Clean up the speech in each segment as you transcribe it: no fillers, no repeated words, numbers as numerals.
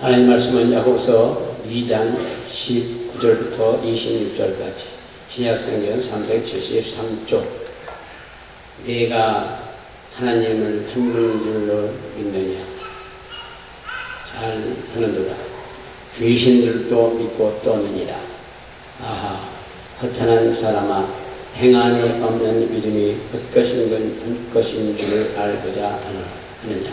하나님 말씀은 야고보서 2장 19절부터 26절까지 신약성경 373쪽. 내가 하나님을 한 분인 줄로 믿느냐? 잘 하는도다. 귀신들도 믿고 떠느니라. 아하, 허탄한 사람아, 행함이 없는 믿음이 헛것인 줄을 알고자 하느냐?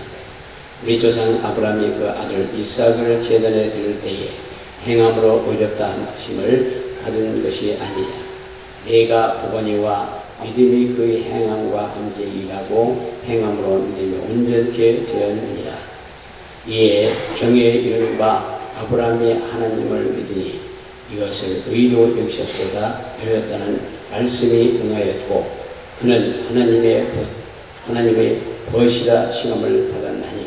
우리 조상 아브라함이 그 아들 이삭을 제단에 드릴 때에 행함으로 의롭다 하심을 받은 것이 아니냐? 내가 보거니와 믿음이 그의 행함과 함께 일하고 행함으로 믿음이 온전케 되었느니라. 이에 경외에 이른 바 아브라함이 하나님을 믿으니 이것을 의로 여기셨도다 하였다는 말씀이 응하였고, 그는 하나님의 벗이라 칭함을 받았나니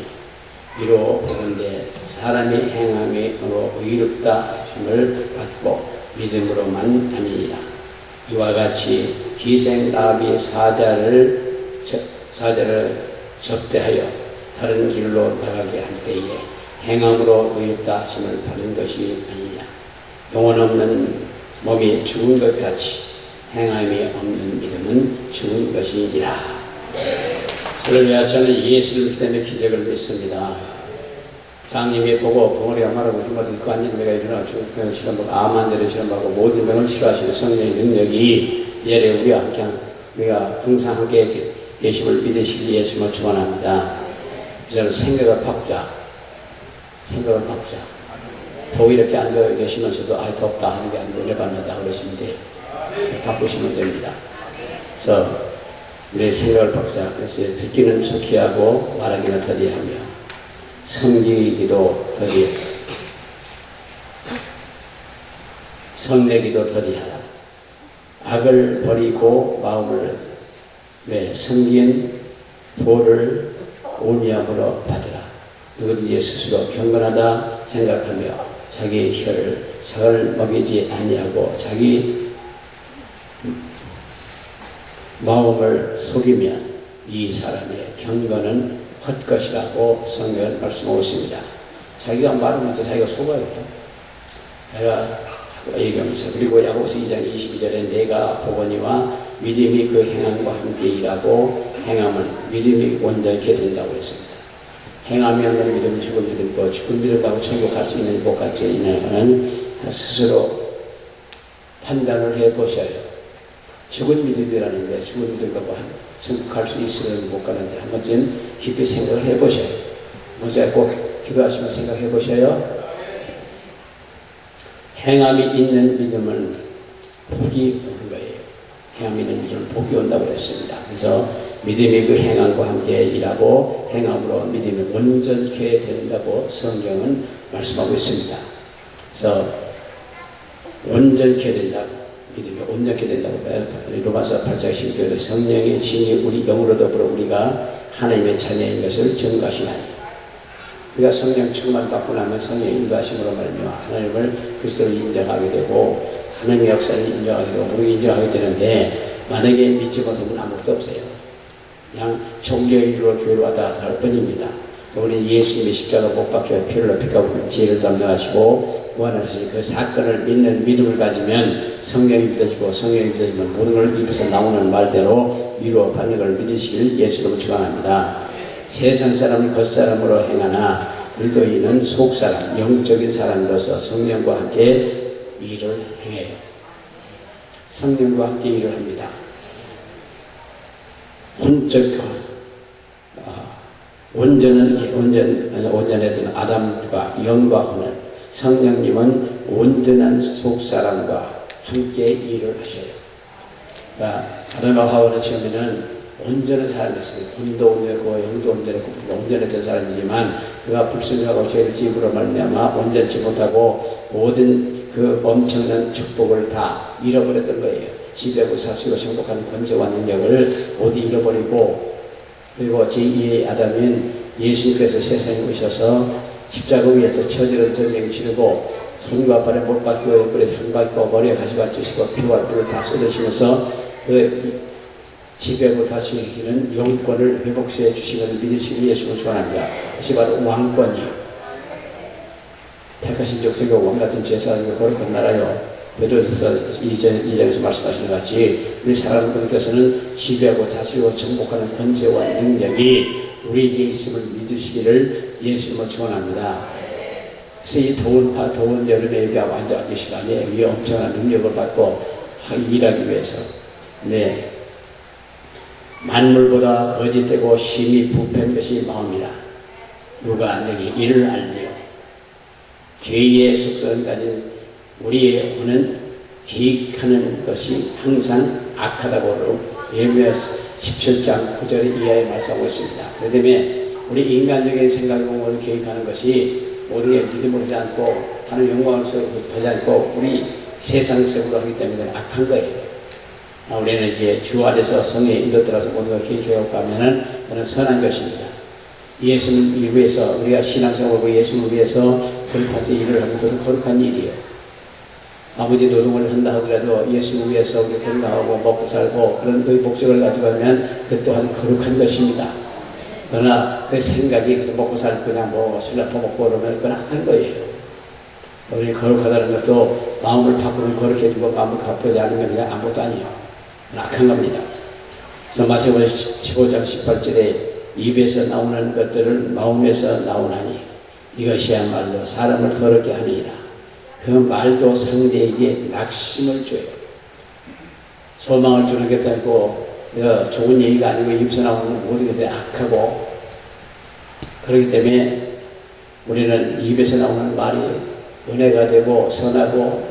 이로 보건대 사람이 행함으로 의롭다 하심을 받고 믿음으로만 아니니라. 이와 같이 기생 라합이 사자를 접대하여 다른 길로 나가게 할 때에 행함으로 의롭다 하심을 받은 것이 아니냐. 영혼 없는 몸이 죽은 것 같이 행함이 없는 믿음은 죽은 것이니라. 할렐루야. 저는 예수를 때문에 기적을 믿습니다. 장님이 보고 벙어리가 말하고 정말 그 안전배가 일어나 죽은 실험하고 암환자를 실험하고 모든 병을 치료하시는 성령의 능력이 이제 우리가 항상 함께 예수를 믿으실 예수님을 축원합니다. 저는 생각을 바꾸자. 더 이렇게 앉아 계시면서도 덥다 하는 게 아니고 열받는다 그러시면 돼요. 바꾸시면 됩니다. 그래서 우리의 생각을 바꾸자. 그래서 듣기는 속히 하고 말하기는 더디하며 섬기기도 더디하라. 성내기도 더디하라. 악을 버리고 마음을 섬긴 도를 온유함으로 받으라. 누구든지 스스로 경건하다 생각하며 자기 혀를 상을 먹이지 아니하고 자기 마음을 속이면 이 사람의 경건은 헛것이라고 성경은 말씀하고 있습니다. 자기가 말하면서 자기가 속아야죠. 내가 얘기하면서. 그리고 야고보서 2장 22절에 내가 보거니와 믿음이 그 행함과 함께 일하고 행함은 믿음이 온전케 된다고 했습니다. 행함이 없는 믿음은 죽은 믿음이고 죽은 믿음하고 천국 갈 수 있는 것 같지 않냐는 스스로 판단을 해보셔요. 죽은 믿음이라는 게 죽은 믿음 갖고 천국 갈 수 있으면 못 가는데 한 번쯤 깊이 생각을 해보셔요. 먼저 꼭 기도하시면서 생각해 보셔요. 행함이 있는 믿음은 복이 오는 거예요. 행함이 있는 믿음은 복이 온다고 했습니다. 그래서 믿음이 그 행함과 함께 일하고 행함으로 믿음이 온전케 된다고 성경은 말씀하고 있습니다. 그래서 온전케 된다고, 믿음이 온전케 된다고 로마서 8장 10절에 성령의 신이 우리 영으로 더불어 우리가 하나님의 자녀인 것을 증거하시나니. 우리가 성령 충만 받고 나면 성령의 인도하심으로 말미암아 하나님을 그리스도로 인정하게 되고 하나님의 역사를 인정하게 되고 우리가 인정하게 되는데, 만약에 믿지 못하면 아무것도 없어요. 그냥 종교인으로 교회로 왔다 갔다 할 뿐입니다. 그래서 우리 예수님의 십자가 못 박혀 피를 흘려 지혜를 담당하시고 구원하시는 그 사건을 믿는 믿음을 가지면 성령이 믿어지고, 성령이 믿어지면 모든 걸 입에서 나오는 말대로 위로받는 걸 믿으시길 예수로 축원합니다. 세상 사람은 겉사람으로 행하나 그리스도인은 속사람, 영적인 사람으로서 성령과 함께 일을 행해요. 성령과 함께 일을 합니다. 온전했던 아담과 영과 혼을, 성령님은 온전한 속사람과 함께 일을 하셔요. 그러니까 아담과 하와는 처음에는 온전한 사람이었어요. 혼도 온전했고 영도 온전했고 온전했던 사람이지만 그가 불순종하고 죄를 지음으로 말미암아 온전치 못하고 모든 그 엄청난 축복을 다 잃어버렸던 거예요. 지배하고 사수고 정복하는 권세와 능력을 모두 잃어버리고, 그리고 제2의 아담인 예수님께서 세상에 오셔서 십자가 위에서 처절한 전쟁을 치르고 손과 발에 못 박히고 옆구리에 상 박히고 머리에 가시밭 주시고 피와 뿔을 다 쏟으시면서 그 지배하고 다스리는 영권을 회복시켜 주시는 믿으시는 예수를 축원합니다. 그것이 바로 왕권이에요. 택하신 족속의 왕같은 제사장과 거룩한 나라요. 베드로서 2장에서 말씀하신 것 같이 우리 사랑하는 분께서는 지배하고 다스리고 정복하는 권세와 능력이 우리에게 있음을 믿으시기를 예수님을 축원합니다. 그래서 이 더운 여름에 여기 앉은 시간에 이 엄청난 능력을 받고 일하기 위해서 만물보다 거짓되고 심히 부패한 것이 마음이라 누가 내게 이를 알리요. 죄의 속성을 가진 우리의 혼은 기익하는 것이 항상 악하다고 예레미야 17장 9절 이하에 말씀하고 있습니다. 그렇기 때문에 우리 인간적인 생각으로 기익하는 것이 모든 게 믿음을 하지 않고 다른 영광을 하지 않고 우리 세상적으로 하기 때문에 악한 거예요. 우리는 이제 주 안에서 성에 인도 들어서 모든 걸 기획해 가면은 그는 선한 것입니다. 예수님을 위해서 우리가 신앙생활을 예수님을 위해서 거룩해서 일을 하는 것은 거룩한 일이에요. 아무리 노동을 한다 하더라도 예수님을 위해서 우리 건강하고 먹고 살고 그런 그 목적을 가지고 하면 그 또한 거룩한 것입니다. 그러나 그 생각이 그래서 먹고 살고 그냥 뭐 술 한번 먹고 그러면 그건 악한 거예요. 우리 거룩하다는 것도 마음을 바꾸면 거룩해지고 마음을 바꾸지 않으면 그냥 아무것도 아니에요. 악한 겁니다. 그래서 마태복음 15장 18절에 입에서 나오는 것들을 마음에서 나오나니 이것이야말로 사람을 더럽게 함이니라. 그 말도 상대에게 낙심을 줘요. 소망을 주는 게 아니고 좋은 얘기가 아니고 입에서 나오는 모든 것들이 악하고 그렇기 때문에 우리는 입에서 나오는 말이 은혜가 되고 선하고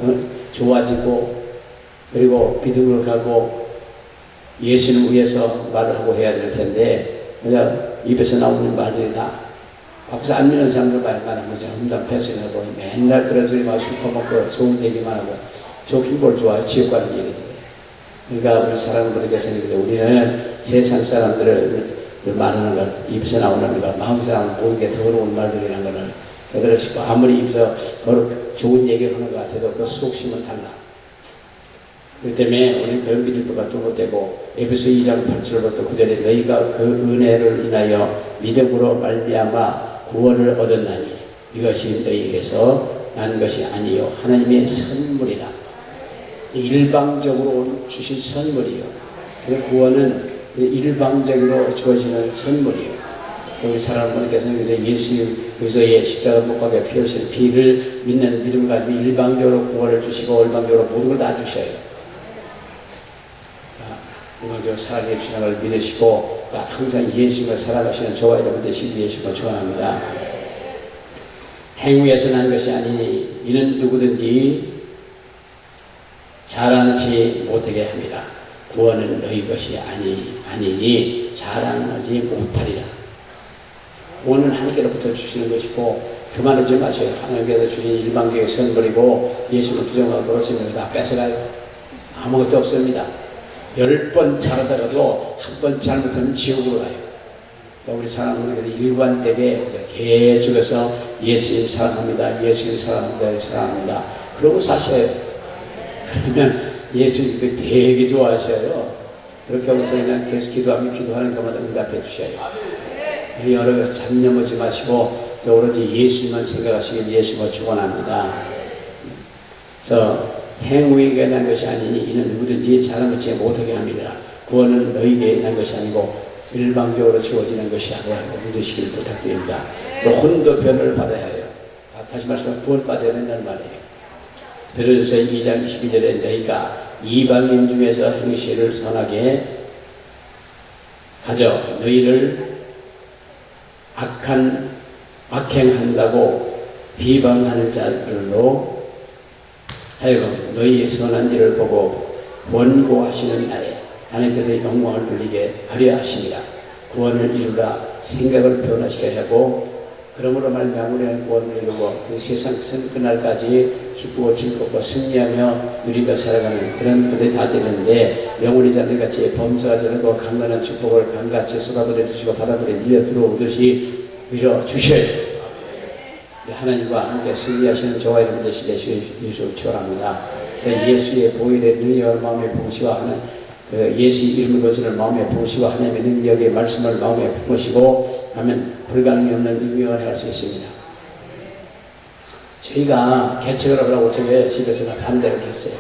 좋아지고 그리고 믿음으로 가고 예수님을 위해서 말을 하고 해야 될 텐데 그냥 입에서 나오는 말들이 다 박수 안 믿는 사람들 말만 하고 험담 패스하고 맨날 그런 소리만 술 퍼먹고 좋은 얘기만 하고 좋긴 뭘 좋아해. 지옥 가는 일이. 그러니까 우리 사람들에게서는 우리는 세상 사람들을 말하는 것, 입에서 나오는 것, 마음에서 나오는 모든 게 더러운 말들이라는 것을 그대로 짚고 아무리 입에서 좋은 얘기를 하는 것 같아도 그 속심은 달라. 그렇기 때문에 우리는 별 믿을 것 같은 것 되고 에베소 2장 8절부터 9절에 너희가 그 은혜를 인하여 믿음으로 말미암아 구원을 얻었나니 이것이 너희에게서 난 것이 아니요 하나님의 선물이라. 일방적으로 주신 선물이요. 그 구원은 일방적으로 주어지는 선물이요. 우리 사람분께서는 예수 그리스도의 십자가 못 박에 피 흘리신 피를 믿는 믿음을 가지고 일방적으로 구원을 주시고 일방적으로 모든 걸 다 주셔요. 일방적으로 살아계신 신앙을 믿으시고 항상 예수님을 살아가시는 저와 여러분 되시기 예수님을 축원합니다. 행위에서 난 것이 아니니 이는 누구든지 자랑하지 못하게 합니다. 구원은 너희 것이 아니니 자랑하지 못하리라. 구원은 하나님께로부터 주시는 것이고 그만하지 마세요. 하나님께서 주신 일방적인 선물이고 예수를 부정하고 그렇습니다. 다 뺏어가요. 아무것도 없습니다. 10번 잘하다가도 한 번 잘못하면 지옥으로 가요. 우리 사람들은 일관되게 계속해서 예수님 사랑합니다. 예수님 사랑합니다. 사랑합니다. 그러고 사셔요. 그러면 예수님도 되게 좋아하셔요. 그렇게 하고서 그냥 계속 기도하면 기도하는 것마다 응답해 주셔요. 여러 가지 잡념하지 마시고 또 오로지 예수님만 생각하시길 예수님을 축원합니다. 그래서 행위가 난 것이 아니니 이는 누구든지 자랑하지 못하게 합니다. 구원은 너희에게 난 것이 아니고 일방적으로 주어지는 것이 아니라고 믿으시길 부탁드립니다. 또 혼도 변을 받아야 해요. 다시 말해서 구원 받아야 된다는 말이에요. 베드로서 2장 12절에 너희가 이방인 중에서 행실을 선하게 가져 너희를 악행한다고 비방하는 자들로 하여금 너희의 선한 일을 보고 원고하시는 날에 하나님께서 영광을 돌리게 하려 하십니다. 구원을 이루라 생각을 변화시켜야 하고 그러므로 말미암아 우리는 구원을 이루고 그 세상 그날까지 기쁘고 즐겁고 승리하며 누리며 살아가는 그런 분들이 다 되는데 영원히 자들같이 범사가 저르고 강건한 축복을 강같이 쏟아버려 주시고 바다물에 밀려 들어오듯이 밀어주셔요. 하나님과 함께 승리하시는 저와 여러분 되시되 예수 축원합니다. 그래서 예수의 보혈의 능력을 마음에 품으시고 하는 그 예수 이름을 거스를 마음에 품으시고 하나님의 능력의 말씀을 마음에 품으시고 하면 불가능이 없는 능력을 할 수 있습니다. 저희가 개척을 하라고 저희 집에서 반대를 했어요.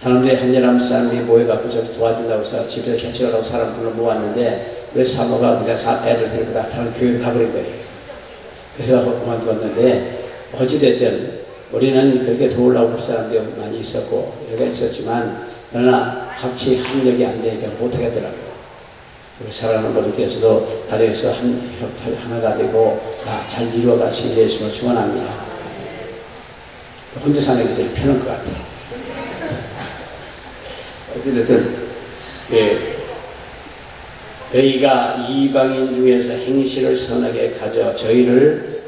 사람들이 한여름 사람들이 모여갖고 저를 도와준다고 해서 집에서 개척을 하고 사람 불러 모았는데 그 사모가 우리가 애들 데리고 다른 교회를 가버린 거예요. 그래서 그만두었는데 어찌됐든 우리는 그렇게 도우려고 할 사람들이 많이 있었고 여러 있었지만 그러나 같이 합력이 안 되니까 못하겠더라고요. 우리 사랑하는 분들께서도 다리에서 하나가 되고 다 잘 이루어가시기 위해서 축원합니다. 혼자 사는 게 제일 편한 것 같아요. 어쨌든 너희가 이방인 중에서 행실을 선하게 가져 저희를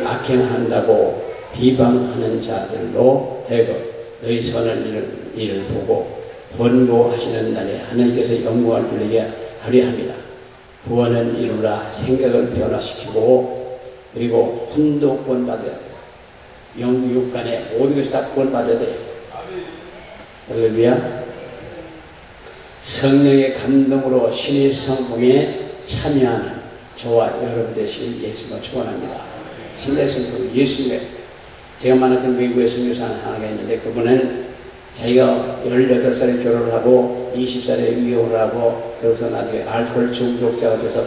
악행한다고 비방하는 자들로 되고 너희 선한 일을 보고 번고하시는 날에 하나님께서 영광을 돌리게 하려 합니다. 구원은 이루라 생각을 변화시키고 그리고 혼도권 받아야 돼요. 영육 간에 모든 것이 다 구원 받아야 돼요. 할렐루야. 성령의 감동으로 신의 성품에 참여하는 저와 여러분 되시길 예수님을 축원합니다. 신의 성품 예수님의 제가 만났던 미국의 선교사 하나가 있는데 그분은 자기가 18살에 결혼을 하고 20살에 이혼을 하고 그래서 나중에 알코올 중독자가 돼서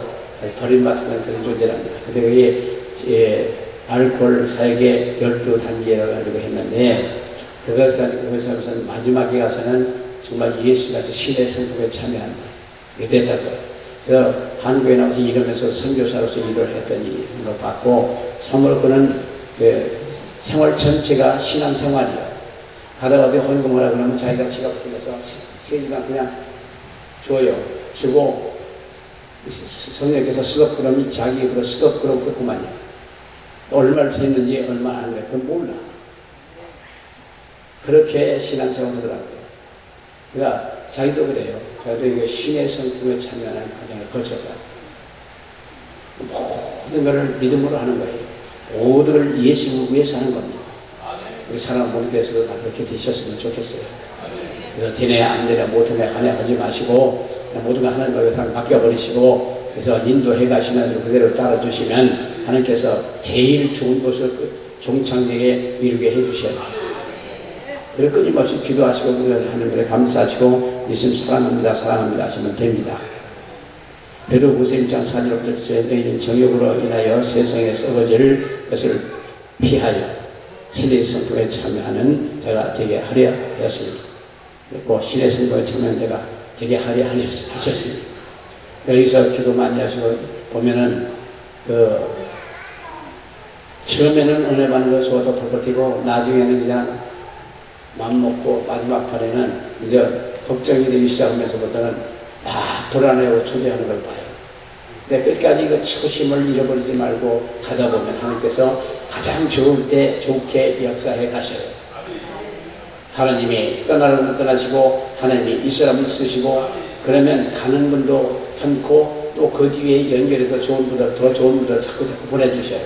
버림받는 그런 존재랍니다. 근데 그게 알코올 사역의 12단계를 가지고 했는데 그것을 가지고 거기서 마지막에 가서는 정말 예수같이 신의 성품에 참여한다. 이게 됐다고요. 그래서 한국에 나와서 일하면서 선교사로서 일을 했더니 걸 받고 참으로 그는 생활 전체가 신앙생활이에요. 가다가 어디 헌금을 하라 그러면 자기가 지갑 통해서 세지만 그냥 줘요. 주고 성령께서 수업 그러면 자기 입으로 수업 그러고서 그만이야. 얼마를 했는지 얼마 안 돼. 그건 몰라. 그렇게 신앙생활을 하더라고요. 그러니까 자기도 그래요. 자기도 이거 신의 성품에 참여하는 과정을 거쳤다. 모든 것을 믿음으로 하는 거예요. 모든 걸 예수를 위해서 하는 겁니다. 우리 사람 모두께서도 다 그렇게 되셨으면 좋겠어요. 그래서 되네 안 되네 못하네 하네 하지 마시고 모든 걸 하나님께 맡겨버리시고 그래서 인도해 가시는 대로 그대로 따라주시면 하나님께서 제일 좋은 것을 종창되게 이루게 해주셔야 돼요. 그리고 끊임없이 기도하시고 하나님께 감사하시고 예수님 사랑합니다 하시면 됩니다. 베드로후서 1장 4절부터 너희는 정욕으로 인하여 세상에 썩어질 것을 피하여 신의 성품에 참여하는 자가 되게 하려 했습니다. 그리고 신의 성품에 참여하는 자가 되게 하려 하셨습니다. 여기서 기도 많이 하시고 보면은 처음에는 은혜 받는 거 좋아서 펄펄 뛰고 나중에는 그냥 맘 먹고 마지막 판에는 이제 걱정이 되기 시작하면서부터는 막 불안해하고 초조해하는 걸 봐요. 근데 끝까지 그 초심을 잃어버리지 말고 가다 보면 하나님께서 가장 좋을 때 좋게 역사해 가셔요. 하나님이 떠나려면 떠나시고 하나님이 이 사람을 쓰시고 그러면 가는 분도 편고 또 그 뒤에 연결해서 좋은 분들 더 좋은 분들 자꾸 보내주셔요.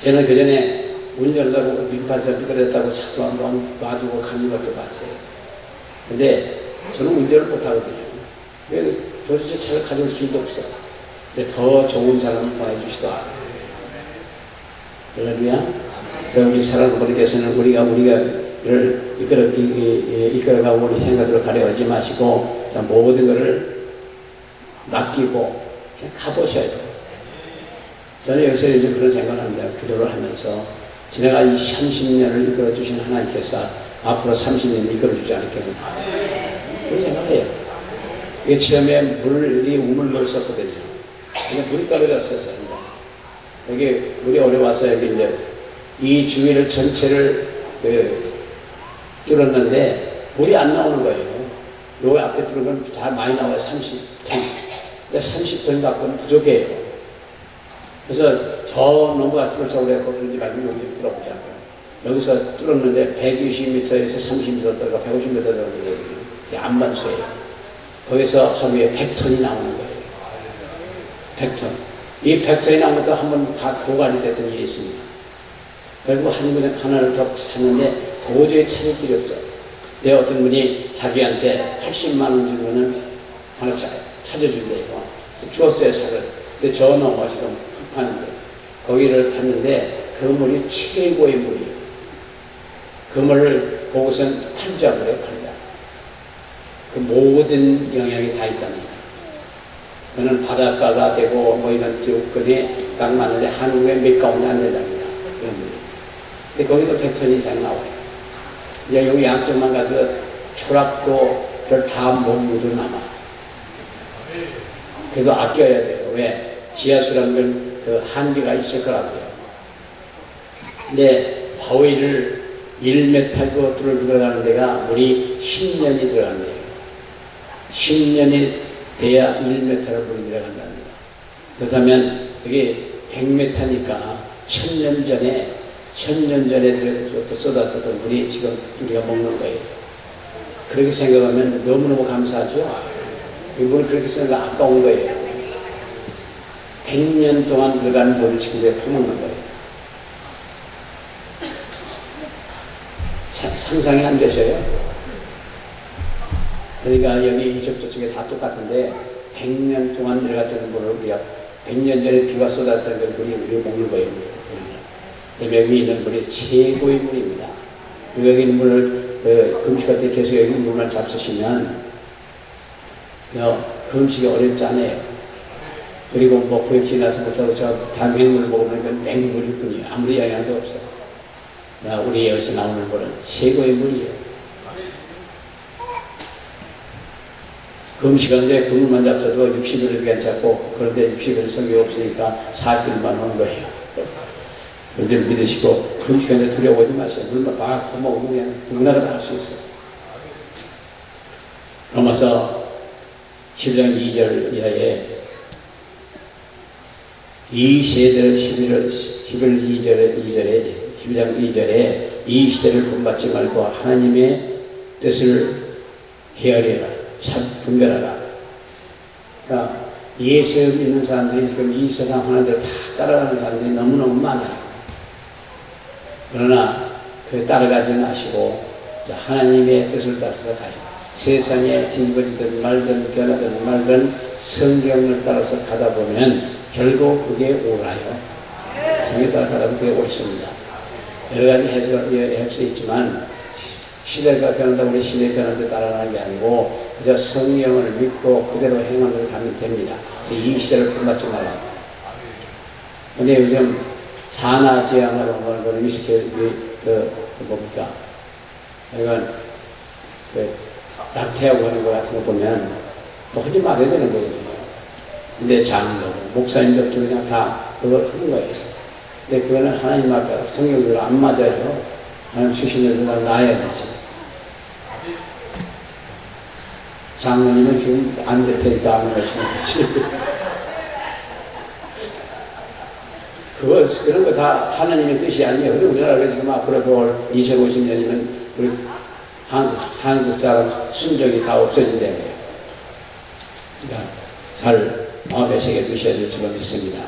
저는 그 전에 운전을 하고 미국에서 미끄러졌다고 자꾸 한번 놔두고 가는 것도 봤어요. 근데 저는 운전을 못하거든요. 왜 도대체 차를 가져올 길도 없어. 근데 더 좋은 사람을 보내주시더라고요. 할렐루야. 그래서 우리 사랑하는 분께서는 우리를 이끌어가고 우리 생각으로 가려하지 마시고 모든 것을 맡기고 그냥 가보셔야 돼요. 저는 여기서 요즘 그런 생각을 합니다. 기도를 하면서 지나간 30년을 이끌어주신 하나님께서 앞으로 30년 이끌어주지 않겠구나. 그런 생각해요. 이게 처음에 물이 우물물 썼거든요. 근데 물이 떨어졌었어요. 여기 물이 어려워서 여기 이제 이 주위를 전체를 뚫었는데 물이 안 나오는 거예요. 여기 앞에 뚫으면 잘 많이 나와요. 30톤. 근데 30톤 갖고는 부족해요. 그래서 저 넘어가서 뚫자고 그래서 그러지 말고 여기 뚫어보자. 여기서 뚫었는데 120m에서 30m 들어가 150m 들어가거든요. 그게 안반수예요. 거기서 하루에 100톤이 나오는 거예요. 100톤. 이 100톤이 나온 것도 한번 다 고갈이 됐던 일이 있습니다. 그리고 하나를 더 찾는데 도저히 찾을 길이 없어. 내 어떤 분이 자기한테 80만 원 주면은 하나 찾아준대요. 주었어요, 차를. 근데 저 넘어가시고 파는데 거기를 갔는데 그 물이 최고의 물이에요. 그 물을 보고선 팔자고 해요. 팔자. 그 모든 영향이 다 있답니다. 그는 바닷가가 되고 뭐 이런 조건이 딱 맞는데 한국에 몇 가운데 안 된답니다. 그런 물이. 근데 거기도 100톤 이상 나와요. 이제 여기 양쪽만 가서 초락도를 다 먹고도 남아. 그래도 아껴야 돼요. 왜? 지하수라는 건 그 한계가 있을 거라고요. 근데 바위를 1m 들어가는 데가 물이 10년이 들어간대요. 10년이 돼야 1m로 물이 들어간답니다. 그렇다면 이게 100m니까 1000년 전에 쏟았었던 물이 지금 우리가 먹는 거예요. 그렇게 생각하면 너무너무 감사하죠. 이 물을 그렇게 생각하면 아까운 거예요. 100년 동안 들어가는 물을 지금 우리가 퍼먹는 거예요. 상상이 안 되셔요? 그러니까 여기 이쪽 저쪽에 다 똑같은데 100년 동안 들어갔던 물을 우리가 100년 전에 비가 쏟았던 그 물이 우리가 먹는 거예요. 여기 있는 물이 최고의 물입니다. 여기 있는 물을 금식할 때 계속 여기 물만 잡수시면 금식이 어렵지 않아요. 그리고 뭐 구역 지나서부터 다 맹물을 먹으면 그 맹물일 뿐이에요. 아무리 영향도 없어요. 우리 여기서 나오는 물은 최고의 물이에요. 금식하는데 그 물만 잡숴도 60일은 괜찮고, 그런데 60일 성이 없으니까 40일만 오는 거예요. 그런데 믿으시고 금식하는데 두려워하지 마세요. 물만 막 퍼먹으면 그냥 누구나가 다 할 수 있어요. 로마서 7장 2절 이하에 이 세대를 12장 2절에 이 시대를 본받지 말고 하나님의 뜻을 헤아려라. 참 분별하라. 그러니까 예수 믿는 사람들이 지금 이 세상 하는 대로 다 따라가는 사람들이 너무너무 많아요. 그러나 그 따라가지 마시고 하나님의 뜻을 따라서 가요. 세상에 뒤집어지든 말든 변하든 말든 성경을 따라서 가다 보면 결국 그게 옳아요. 성경에 따라 가다 보면 그게 옳습니다. 여러 가지 해석할 수 있지만 시대가 변한다고 우리 시대에 변하는 데 따라가는 게 아니고 그저 성경을 믿고 그대로 행하는 가면 됩니다. 그래서 이 시대를 본받지 말라. 근데 요즘 산하제한으로 하는 걸 위스케 뭡니까? 이건 낙태하고 하는 거 같은 거 보면 뭐 하지 말아야 되는 거거든요. 근데 장로, 목사님들도 그냥 다 그걸 하는 거예요. 근데 그거는 하나님 앞에 성경대로 안 맞아요. 하나님 주신 여자를 낳아야 되지. 장로님은 지금 안 될 테니까 안 하시는 거지. 그런 거 다 하나님의 뜻이 아니에요. 그리고 우리나라가 지금 앞으로 볼 2050년이면 우리 한국 사람 순종이 다 없어진다는 거예요. 그러니까 잘 마음에 새겨 두셔야 될 줄 믿습니다.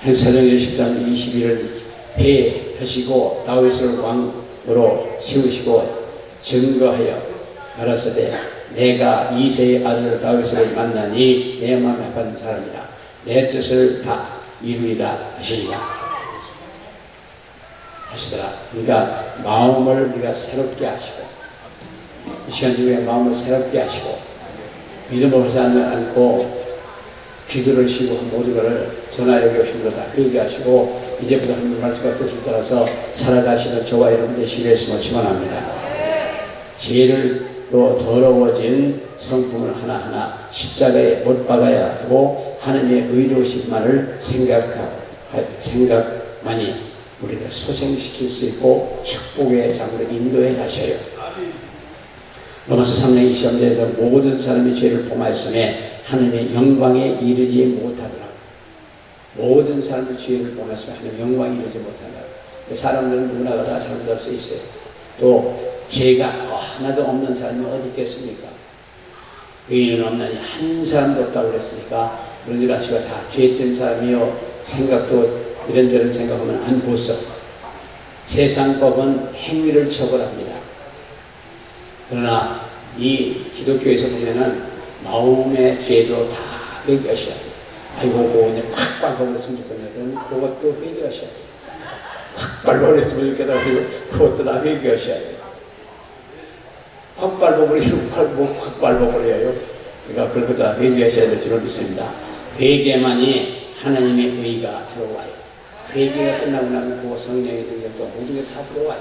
사도행전 10장 21을 폐하시고 다윗을 왕으로 세우시고 증거하여 가라사대 내가 이새의 아들 다윗을 만나니 내 마음에 합한 사람이라 내 뜻을 다 이루리라 하시더라. 그러니까 마음을 우리가 새롭게 하시고 이 시간 중에 마음을 새롭게 하시고 믿음을 하지 않고 기도를 쉬고 모든 것을 전하여 오신 거다. 그 얘기하시고 이제부터 하나님 말씀과 뜻을 따라서 살아가시는 저와 여러분 되시기를 축원합니다. 죄를로 더러워진 성품을 하나하나 십자가에 못 박아야 하고 하나님의 의로우심만을 생각만이 우리를 소생시킬 수 있고 축복의 장으로 인도해 가셔요. 로마서 3장 23절에서 모든 사람이 죄를 범하였음에 하나님의 영광에 이르지 못하더라. 모든 사람들이 죄를 범했으면 하나님의 영광에 이르지 못한다. 사람들은 누구나 다 잘못할 수 있어요. 또 죄가 하나도 없는 사람이 어디 있겠습니까? 의인은 없나니 한 사람도 없다고 그랬으니까 그러니까 제가 다 죄된 사람이요 생각도 이런저런 생각하면 안 보소. 세상 법은 행위를 처벌합니다. 그러나 이 기독교에서 보면은 마음의 죄도 다 벗겨셔야 돼요. 아이고 그냥 확 밟아버렸으면 좋겠네. 그것도 회개하셔야 돼요. 확 밟아버렸으면 좋겠다. 그것도 다 회개하셔야 돼요. 확 밟아버리면 확 밟아버려요. 그러니까 그런 것도 다 회개하셔야 될 줄로 믿습니다. 회개만이 하나님의 의가 들어와요. 회개가 끝나고 나면 그 성령의 능력도 모든 게 다 들어와요.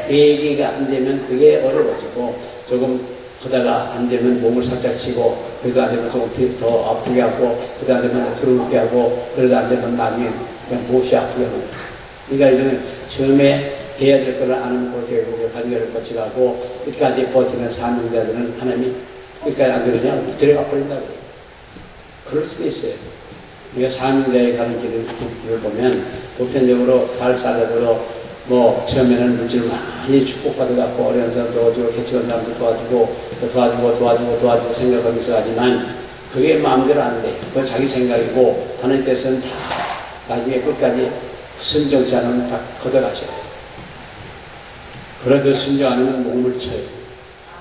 회개가 안 되면 그게 어려워지고 조금 하다가 안 되면 몸을 살짝 치고 그래도 안 되면 조금 더 아프게 하고 그래도 안 되면 더럽게 하고 그래도 안 되면 나중에 그냥 몹시 아프게 하고 그러니까 이거는 처음에 해야 될 거를 아는 그렇게 가지가를 거쳐가고 끝까지 버티는 사명자들은 하나님이 끝까지 안 되느냐 들어가 버린다고 그럴 수도 있어요. 우리가 사명자의 가는 길을 보면 보편적으로 발사적으로 뭐 처음에는 물질을 많이 축복받아갖고 어려운 사람도 도와주고 개척한 사람도 도와주고 생각하면서 하지만 그게 마음대로 안 돼. 그건 자기 생각이고 하나님께서는 다 나중에 끝까지 순종치 않으면 다 걷어가셔요. 그래도 순종 안 하면 몸을 쳐요.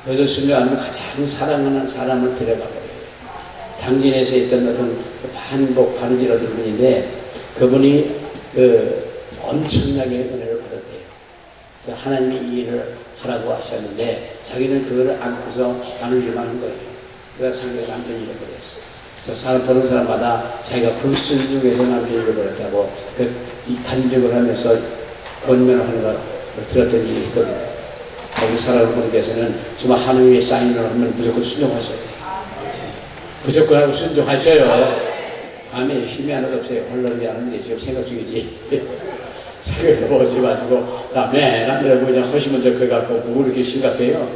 그래도 순종 안 하면 가장 사랑하는 사람을 데려가 버려요. 당진에서 있던 어떤 반복 바느질하던 분인데 그분이 엄청나게 은혜를 받았대요. 그래서 하나님이 이 일을 하라고 하셨는데 자기는 그거를 안고서 나누기만 한 거예요. 그래서 자기가 남편이 잃어버렸어요. 그래서 사람 보는 사람마다 자기가 불순종해서 남편이 잃어버렸다고 이 간증을 하면서 권면을 하는 걸 들었던 일이 있거든요. 거기 살아가는 분께서는 정말 하나님의 사인을 하면 무조건 순종하셔요. 무조건 하고 순종하셔요. 마음에 힘이 하나도 없어요. 헐렁이 하는데 지금 생각 중이지. 생각도 보지 마시고 맨 앞에 그냥 하시면 될 것 같고 뭐 그렇게 심각해요.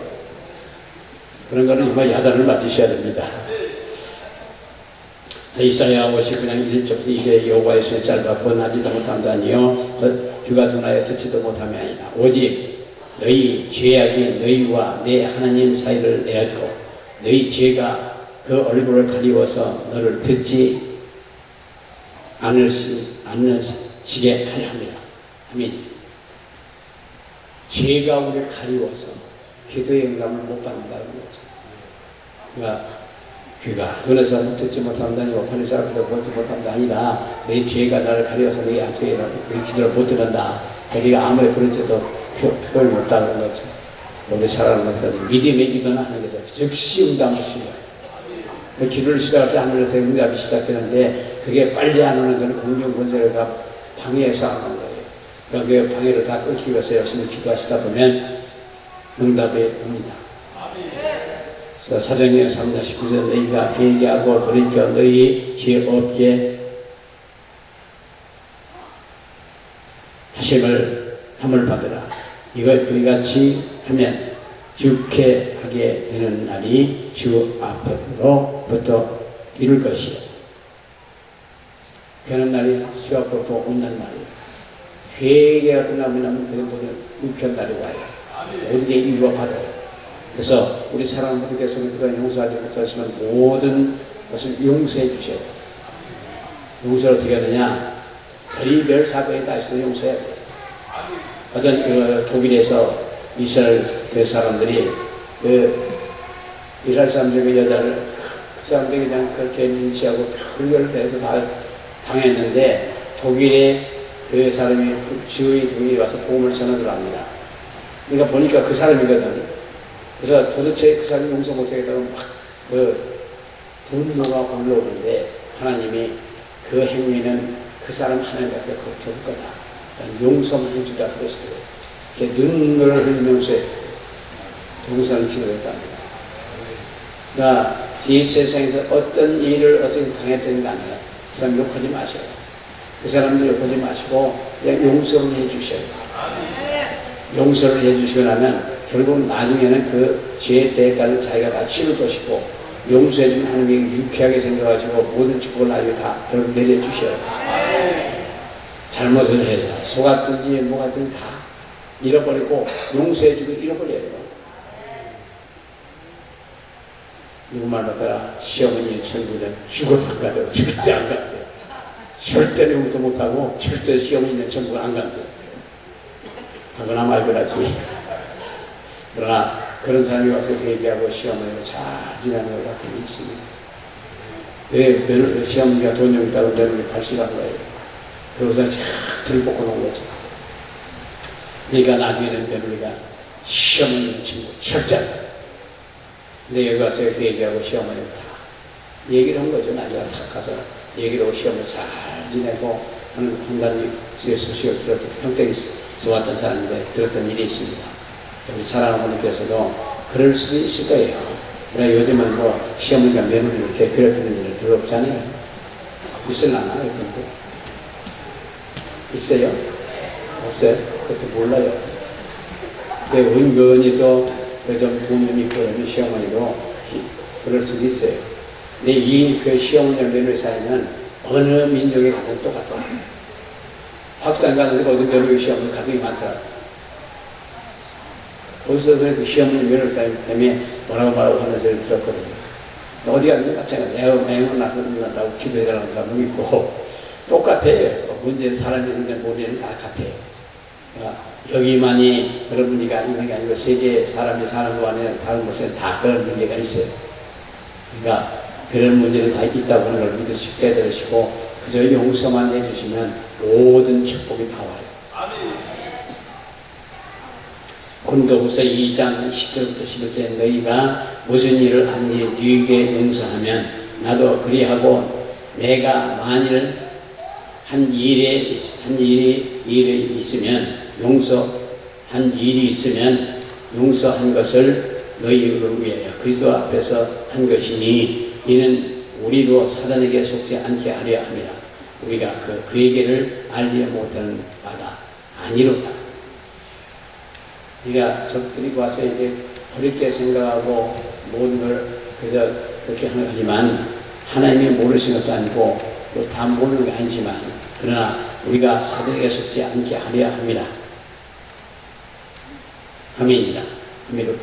그런 거는 정말 야단을 맞으셔야 됩니다. 이사야 59장 1절부터 이제 여호와의 손이 짧아 번하지도 못함다니요 주가 등하여 듣지도 못함이 아니라 오직 너희 죄악이 너희와 내 하나님 사이를 내었고 너희 죄가 그 얼굴을 가리워서 너를 듣지 않으시게 하려 함이라. 아멘. 죄가 우리를 가리워서 기도의 응답을 못 받는다는 거죠. 그러니까 귀가 눈에서 듣지 못한다니고 팔에서 앞에서 보지 못한다 아니라 내 죄가 나를 가려서 내 기도를 못 들은다. 네가 아무리 부르짖어도 표현이 없다는 거죠. 우리 살아가는 것은 믿음의 기도는 하나님께서 즉시 응답하십니다. 기도를 시작할 때 하늘에서 응답이 시작되는데 그게 빨리 안 오는 것은 공중 권세가 방해해서 안 오는 거예요. 그러니까 그 방해를 다 끊기 위해서 열심히 기도하시다 보면 응답이 옵니다. 그래서 사도행전 3장 19절 너희가 회개하고 돌이켜 너희 죄 없게 함을 받으라. 이걸 그같이 하면 유쾌하게 되는 날이 주 앞으로부터 이룰 것이요. 되는 날이 주 앞으로부터 오는 날이에요. 회개가 끝나면 그 모든 유쾌한 날이 와요. 모든 게 이루어 받아요. 그래서 우리 사랑하는 분께서는 그런 용서하지 못하시면 모든 것을 용서해 주셔야 돼요. 용서를 어떻게 하느냐? 별의별 사고에 따라서 용서해야 돼요. 어떤 독일에서 이스라엘 그 사람들이 이스라엘 사람들의 여자를 그 사람들이 그냥 그렇게 인치하고 별별 대해서 다 당했는데 독일에 그 사람이 지휘 독일에 와서 복음을 전하더라 합니다. 그러니까 보니까 그 사람이거든. 그래서 도대체 그 사람이 용서 못하겠다고 막 분노가 올라오는데 하나님이 그 행위는 그 사람 하나님 앞에 거둘 거다. 용서만 해주자 그랬어요. 눈물을 흘리면서 용서를 기도했답니다. 그러니까 이 세상에서 어떤 일을 어떻게 당했든 간에 그 사람 욕하지 마셔요. 그 사람들 욕하지 마시고 그냥 용서를 해주셔요. 용서를 해주시고 나면 결국 나중에는 그 죄의 대가를 자기가 다 치를 것이고 용서해주면 하나님이 유쾌하게 생각하시고 모든 축복을 나중에 다 결국 내려주셔요. 잘못을 해서 속았든지 뭐갔든지 다 잃어버리고 용서해주고 잃어버려요. 누구 말 받아라 시어머니 천국에 죽어도 안 가도 절대 안 간대요. 절대 용서 못하고 절대 시어머니는 천국에 안 간대요. 하거나 말거나지. 그러나 그런 사람이 와서 얘기하고 시어머니를 잘 지내는 것 같은 게 있습니다. 왜 시어머니가 돈 좀 있다고 며느리 발식한 거예요. 그러고서 쫙 들볶고 놓은 거죠. 그러니까 나중에는 며느리가 시어머니 친구 철저하다. 근데 여기 와서 이렇게 얘기하고 시어머니가 다 얘기를 한 거죠. 나중에 가서 얘기를 하고 시어머니 잘 지내고 하는 한가지 소식을 들었던 평택에서 왔던 사람인데 들었던 일이 있습니다. 우리 사랑하는 분께서도 그럴 수도 있을 거예요. 그러나 요즘은 뭐 시어머니가 며느리를 이렇게 괴롭히는 일은 별로 없잖아요. 있을라나? 근데 있어요? 없어요? 그것도 몰라요. 근데 은근히 또좀 부모님이 그러는 시어머니도 그럴 수도 있어요. 근데 그 시어머니와 며느리 사이는 어느 민족에 가든 똑같아. 박수단 가는데 어떤 며느리 시어머니 가족이 많더라. 거기서 그 시어머니 며느리 사이 때문에 뭐라고 하는 소리를 들었거든요. 어디 갔는지 마찬가지. 내가 맹을 나서는다고 기도해달라는 사람도 있고 똑같아요. 문제는 사람이 있는데 모르는 다 같아요. 그러니까 여기만이 그런 문제가 있는 게 아니고 세계 사람이 사는 거 안에 다른 곳에 다 그런 문제가 있어요. 그러니까 그런 문제는 다 있다고 하는 걸 믿으시고 깨달으시고 그저 용서만 해주시면 모든 축복이 다 와요. 고린도후서 2장 10절부터 11절에 너희가 무슨 일을 하는지 네게 용서하면 나도 그리하고 내가 만일 한 일이 있으면 용서한 것을 너희를 위하여 그리스도 앞에서 한 것이니 이는 우리도 사단에게 속지 않게 하려 함이라. 우리가 그에게를 알지 못하는 바가 아니로다. 우리가 적들이 와서 이제 버릴게 생각하고 모든 걸 그저 그렇게 하지만 하나님이 모르시는 것도 아니고 또 다 모르는 게 아니지만 그러나 우리가 사단에게 속지 않게 하려 함이라. 아멘이라. 아멘으로.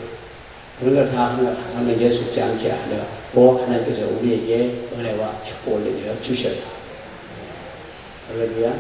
그런 걸 다 사단에게 속지 않게 하려고 하나님께서 우리에게 은혜와 축복을 내려 주셔요. 할렐루야.